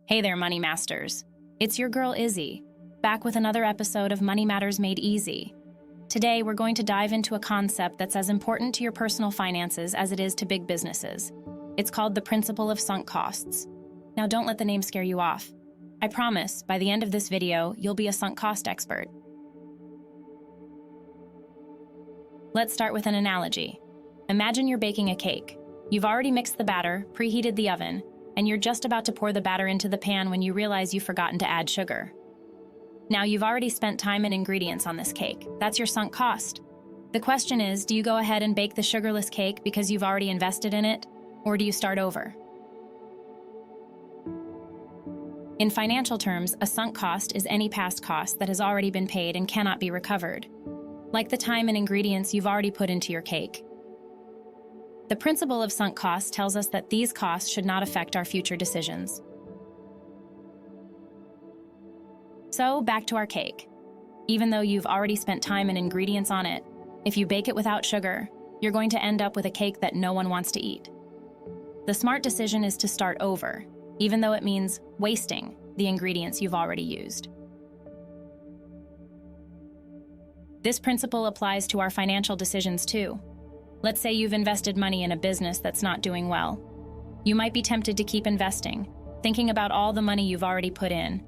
Hey there, Money Masters. It's your girl Izzy, back with another episode of Money Matters Made Easy. Today, we're going to dive into a concept that's as important to your personal finances as it is to big businesses. It's called the principle of sunk costs. Now, don't let the name scare you off. I promise, by the end of this video, you'll be a sunk cost expert. Let's start with an analogy. Imagine you're baking a cake. You've already mixed the batter, preheated the oven, and you're just about to pour the batter into the pan when you realize you've forgotten to add sugar. Now, you've already spent time and ingredients on this cake. That's your sunk cost. The question is, do you go ahead and bake the sugarless cake because you've already invested in it, or do you start over? In financial terms, a sunk cost is any past cost that has already been paid and cannot be recovered, like the time and ingredients you've already put into your cake. The principle of sunk costs tells us that these costs should not affect our future decisions. So, back to our cake. Even though you've already spent time and ingredients on it, if you bake it without sugar, you're going to end up with a cake that no one wants to eat. The smart decision is to start over, even though it means wasting the ingredients you've already used. This principle applies to our financial decisions too. Let's say you've invested money in a business that's not doing well. You might be tempted to keep investing, thinking about all the money you've already put in.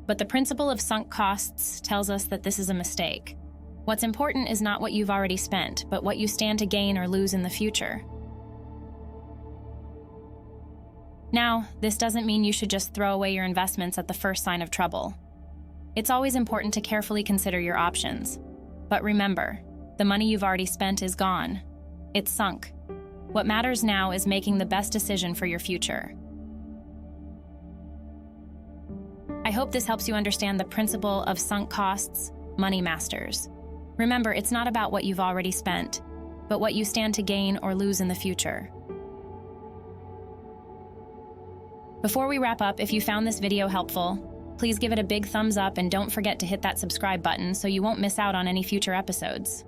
But the principle of sunk costs tells us that this is a mistake. What's important is not what you've already spent, but what you stand to gain or lose in the future. Now, this doesn't mean you should just throw away your investments at the first sign of trouble. It's always important to carefully consider your options. But remember, the money you've already spent is gone. It's sunk. What matters now is making the best decision for your future. I hope this helps you understand the principle of sunk costs, Money Masters. Remember, it's not about what you've already spent, but what you stand to gain or lose in the future. Before we wrap up, if you found this video helpful, please give it a big thumbs up and don't forget to hit that subscribe button so you won't miss out on any future episodes.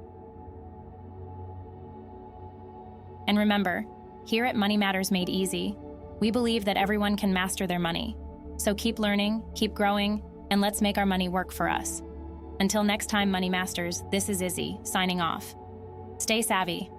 And remember, here at Money Matters Made Easy, we believe that everyone can master their money. So keep learning, keep growing, and let's make our money work for us. Until next time, Money Masters, this is Izzy, signing off. Stay savvy.